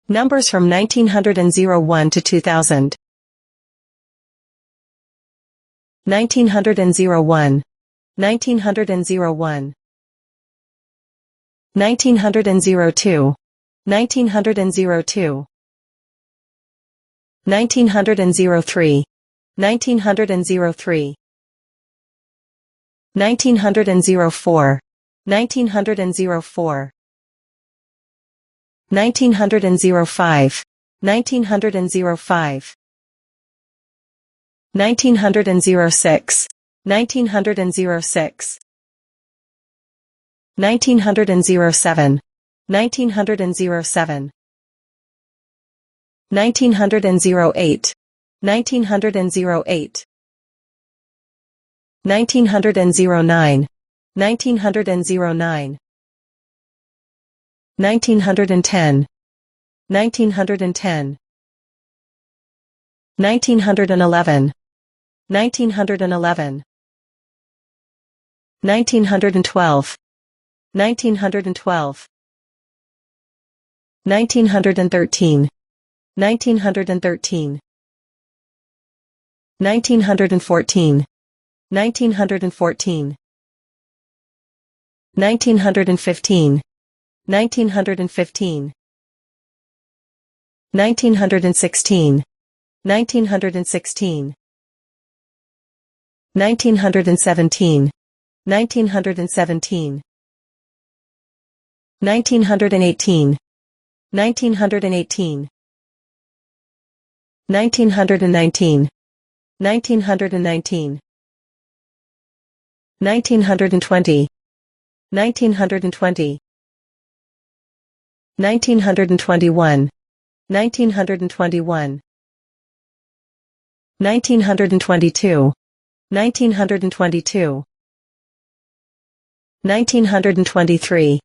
Numbers from 1901 to 2000. 1901. 1901. 1902. 1902. 1903. 1903. 1904. 1904. 1905. 1905. 1906. 1906. 1907. 1907. 1908. 1908. 1909. 1909. 1910. 1910. 1911. 1911. 1912. 1912. 1913. 1913. 1914. 1914. 1915. 1915. 1916. 1916. 1917. 1917. 1918. 1918. 1919. 1919. 1920. 1920. 1921. 1921. 1922. 1922. 1923.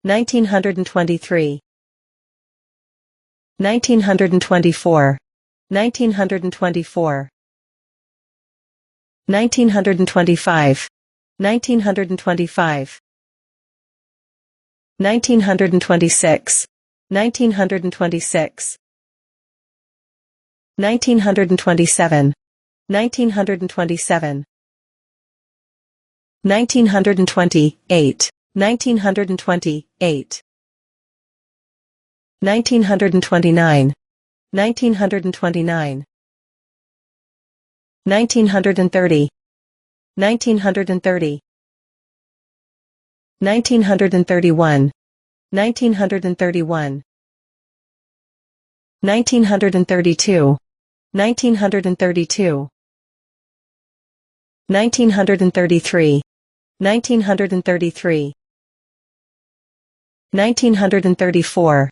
1923. 1924. 1924. 1925. 1925. 1926. 1926. 1927. 1927. 1928. 1928. 1929. 1929. 1930. 1930. 1931. 1931. 1932. 1932. 1933. 1933. 1934.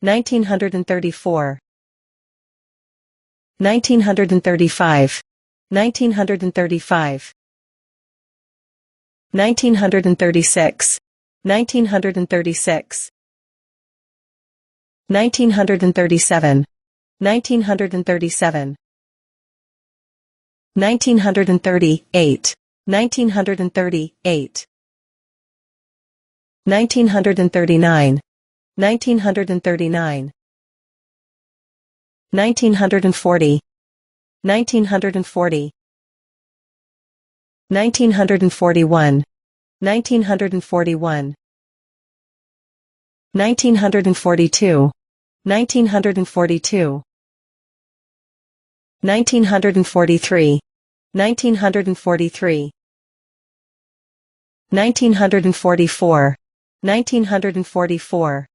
1934. 1935. 1935. 1936. 1936. 1937. 1937. 1938. 1938. 1939. 1939. 1940. 1940. 1941. 1941. 1942. 1942. 1943. 1943. 1944. 1944.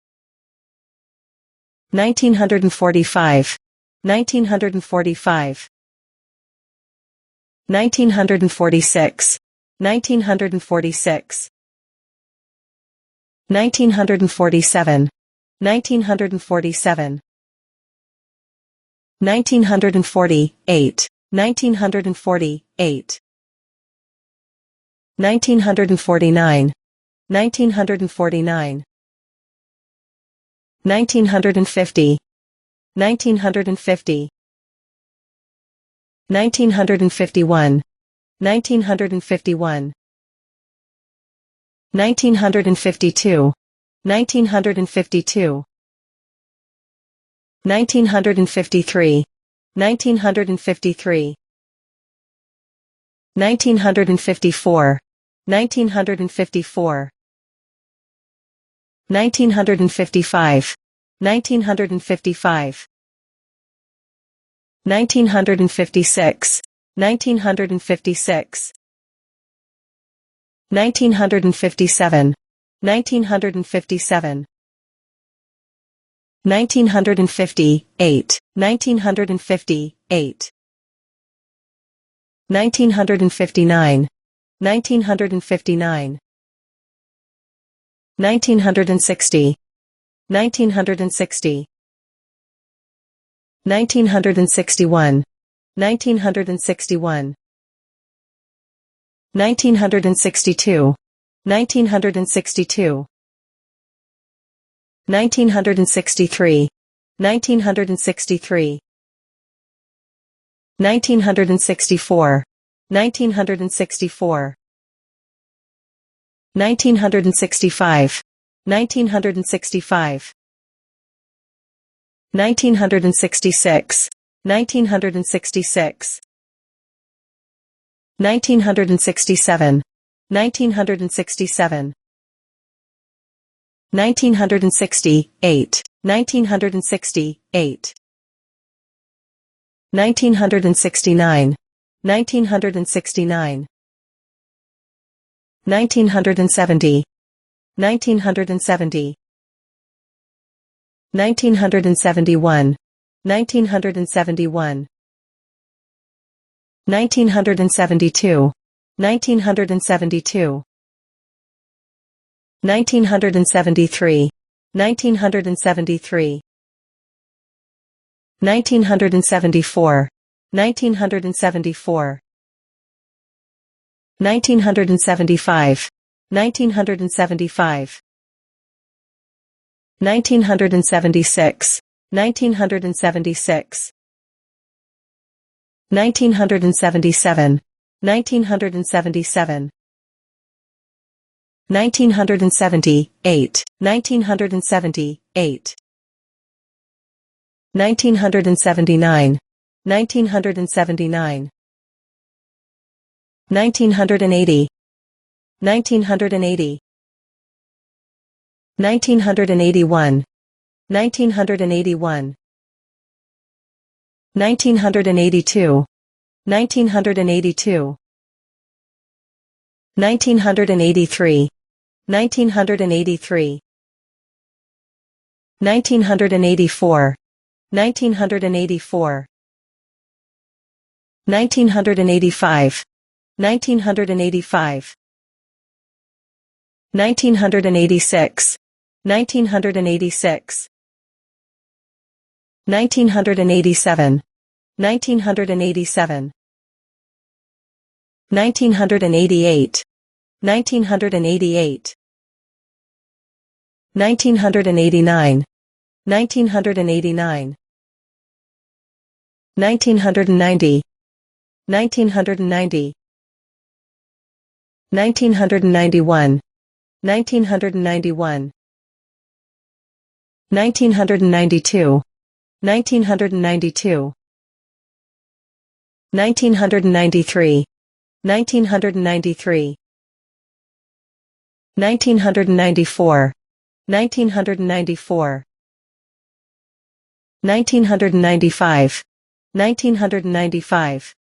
1945. 1945. 1946. 1946. 1947. 1947. 1948. 1948. 1949. 1949. 1950. 1950. 1951. 1951. 1952. 1952. 1953, 1953, 1954, 1954, 1955, 1955, 1956, 1956, 1957, 1957, 1958, 1958, 1959, 1959, 1960, 1960, 1961, 1961, 1962, 1962, 1963, 1963, 1964, 1964, 1965, 1965, 1966, 1966, 1967, 1967, 1968, 1968, 1969, 1969, 1970, 1970, 1971, 1971, 1972, 1972, 1973, 1973, 1974, 1974, 1975, 1975, 1976, 1976, 1977, 1977, 1978, 1978, 1979, 1979, 1980, 1980, 1981, 1981, 1982, 1982, 1983, 1983, 1984, 1984, 1985, 1985, 1986, 1986, 1987, 1987, 1988, 1988, 1989, 1989, 1990, 1990, 1991, 1991, 1992, 1992, 1993, 1993, 1994, 1994, 1995, 1995,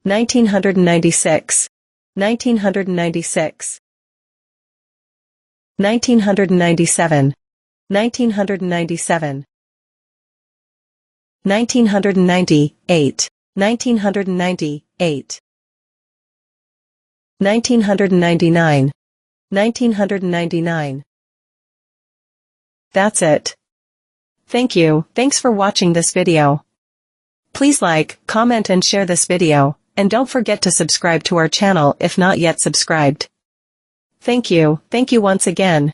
1996, 1996, 1997, 1997, 1998, 1998, 1999, 1999. That's it. Thank you. Thanks for watching this video. Please like, comment and share this video, and don't forget to subscribe to our channel if not yet subscribed. Thank you once again.